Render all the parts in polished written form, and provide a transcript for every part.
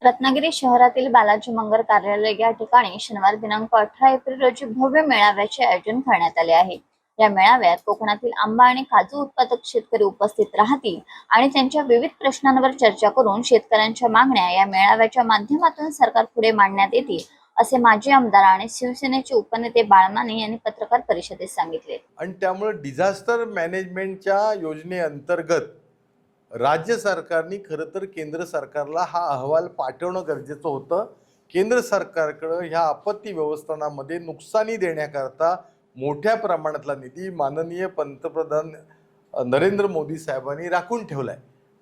रत्नागिरी शहरातील बालाजी मंगर कार्यालय या ठिकाणी शनिवार दिनांक 18 एप्रिल रोजी भव्य मेळाव्याचे आयोजन करण्यात आले आहे। या मेळाव्यात कोकणातील आंबा आणि काजू उत्पादक शेतकरी उपस्थित राहतील आणि त्यांच्या विविध प्रश्नांवर चर्चा करून शेतकऱ्यांच्या मागण्या या मेळाव्याच्या माध्यमातून सरकारपुढे मांडण्यात येतील, असे माजी आमदार आणि शिवसेनेचे उपनेते बाळमाने यांनी पत्रकार परिषदेत सांगितले। आणि त्यामुळे डिझास्टर मॅनेजमेंटच्या योजनेअंतर्गत राज्य सरकारने खरं तर केंद्र सरकारला हा अहवाल पाठवणं गरजेचं होतं। केंद्र सरकारकडे ह्या आपत्ती व्यवस्थापनामध्ये नुकसानी देण्याकरता मोठ्या प्रमाणातला निधी माननीय पंतप्रधान नरेंद्र मोदी साहेबांनी राखून ठेवलाय।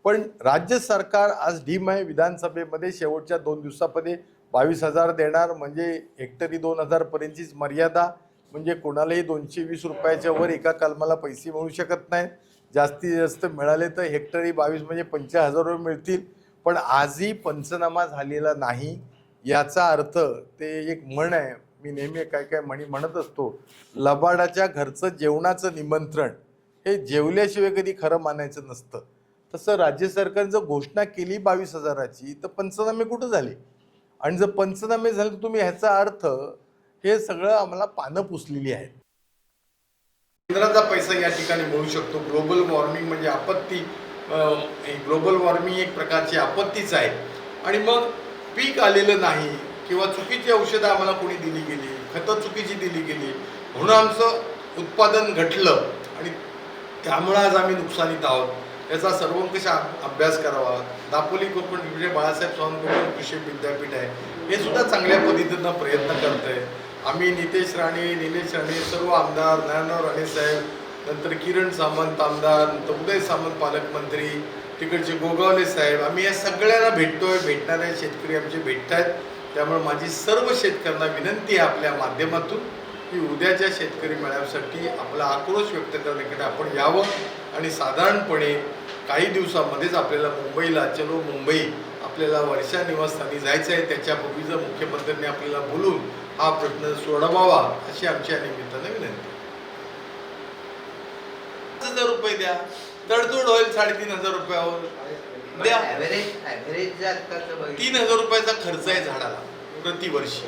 पण राज्य सरकार आज ढीम आहे। विधानसभेमध्ये शेवटच्या 2 दिवसामध्ये 22,000 देणार, म्हणजे हेक्टरी 2,000 पर्यंतचीच मर्यादा, म्हणजे कोणालाही 220 रुपयाच्या वर एका कलमाला पैसे मिळू शकत नाहीत। जास्तीत जास्त मिळाले तर हेक्टरी 22 म्हणजे 50,000 रुपये मिळतील। पण आजही पंचनामा झालेला नाही। याचा अर्थ ते एक म्हण आहे, मी नेहमी काय म्हणी म्हणत असतो, लबाडाच्या घरचं जेवणाचं निमंत्रण हे जेवल्याशिवाय कधी खरं मानायचं नसतं। तसं राज्य सरकारनं घोषणा केली 22,000ची, तर पंचनामे कुठं झाले? आणि जर पंचनामे झाले तर तुम्ही ह्याचा अर्थ हे सगळं आम्हाला पानं पुसलेली आहेत। केंद्राचा पैसा या ठिकाणी मिळू शकतो। ग्लोबल वॉर्मिंग म्हणजे आपत्ती, ग्लोबल वॉर्मिंग एक प्रकारची आपत्तीच आहे। आणि मग पीक आलेलं नाही किंवा चुकीची औषधं आम्हाला कोणी दिली गेली, खतं चुकीची दिली गेली, म्हणून आमचं उत्पादन घटलं आणि त्यामुळे आज आम्ही नुकसानीत आहोत। याचा सर्वंकष अभ्यास करावा। दापोली कोकण विद्यापीठ, बाळासाहेब चव्हाण कृषी विद्यापीठ आहे, हे सुद्धा चांगल्या पद्धतीनं प्रयत्न करत आहे। आम्ही नितेश राणे, निलेश राणे, सर्व आमदार, ज्ञानराव राणे साहेब, नंतर किरण सामंत आमदार, नंतर उदय सामंत पालकमंत्री, तिकडचे गोगावले साहेब, आम्ही या सगळ्यांना भेटतोय। भेटणारे शेतकरी आमचे भेटत आहेत। त्यामुळे माझी सर्व शेतकऱ्यांना विनंती आहे आपल्या माध्यमातून की उद्याच्या शेतकरी मेळाव्यासाठी आपला आक्रोश व्यक्त करण्याकडे आपण यावं। आणि साधारणपणे काही दिवसामध्येच आपल्याला मुंबईला, चलो मुंबई, आपल्याला वर्षा निवासस्थानी जायचं आहे। त्याच्यापूर्वी जर मुख्यमंत्र्यांनी आपल्याला बोलून हा प्रश्न सोडवावा अशी आमच्या निमित्ताने विनंती। 5,000 रुपये द्या, तडजोड होईल 3,500 रुपयावर द्या। 3,000 रुपयाचा खर्च आहे झाडाला प्रतिवर्षी।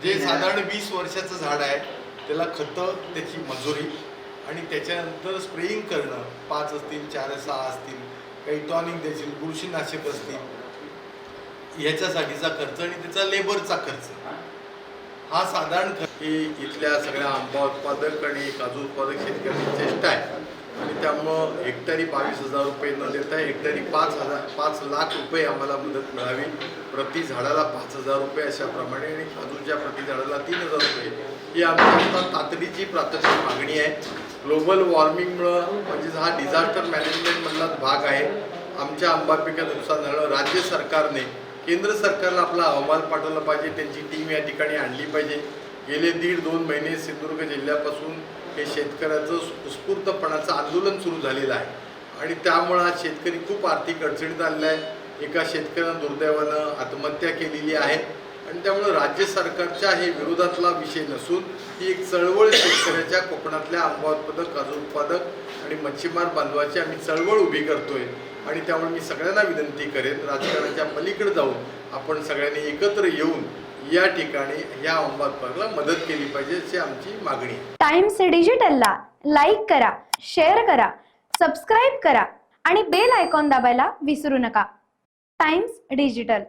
जे साधारण 20 वर्षाचं झाड आहे त्याला खतं, त्याची मजुरी आणि त्याच्यानंतर स्प्रेइंग करणं, 5 असतील, 4, 6 असतील, काही टॉनिक द्यायची, बुरशीनाशक असतील, याच्यासाठीचा खर्च आणि त्याचा लेबरचा खर्च, हा साधारण इथल्या सगळ्या आंबा उत्पादक आणि काजू उत्पादक शेतकऱ्यांची चेष्टा आहे। आणि त्यामुळं हेक्टरी 22,000 रुपये न देता हेक्टरी 5 लाख रुपये आम्हाला मदत मिळावी। प्रति झाडाला 5,000 रुपये अशाप्रमाणे आणि काजूच्या प्रति झाडाला 3,000 रुपये ही आमची तातडीची प्राथमिक मागणी आहे। ग्लोबल वॉर्मिंगमुळं म्हणजे हा डिझास्टर मॅनेजमेंटमधलाच भाग आहे। आमच्या आंबा पिकाचं नुकसान झालं, राज्य सरकारने केंद्र सरकारला आपला अहवाल पाठवला पाहिजे, त्यांची टीम या ठिकाणी आणली पाहिजे। गेले 1.5-2 महिने सिंधुदुर्ग जिल्ह्यापासून हे शेतकऱ्याचं उत्स्फूर्तपणाचं आंदोलन सुरू झालेलं आहे आणि त्यामुळे हा शेतकरी खूप आर्थिक अडचणीत आलेला आहे। एका शेतकऱ्यानं दुर्दैवानं आत्महत्या केलेली आहे आणि त्यामुळे राज्य सरकारच्या हे विरोधातला विषय नसून ही एक चळवळ शेतकऱ्याच्या, कोकणातल्या आंबा उत्पादक, काजू उत्पादक आणि मच्छीमार बांधवाची आम्ही चळवळ उभी करतोय। आणि त्यामुळे मी सगळ्यांना विनंती करेन, राजकारणाच्या पलीकडे जाऊन आपण सगळ्यांनी एकत्र येऊन या ठिकाणी या आंबा उत्पादकाला मदत केली पाहिजे अशी आमची मागणी आहे। टाइम्स डिजिटलला लाईक करा, शेअर करा, सबस्क्राईब करा आणि बेल आयकॉन दाबायला विसरू नका। Times digital.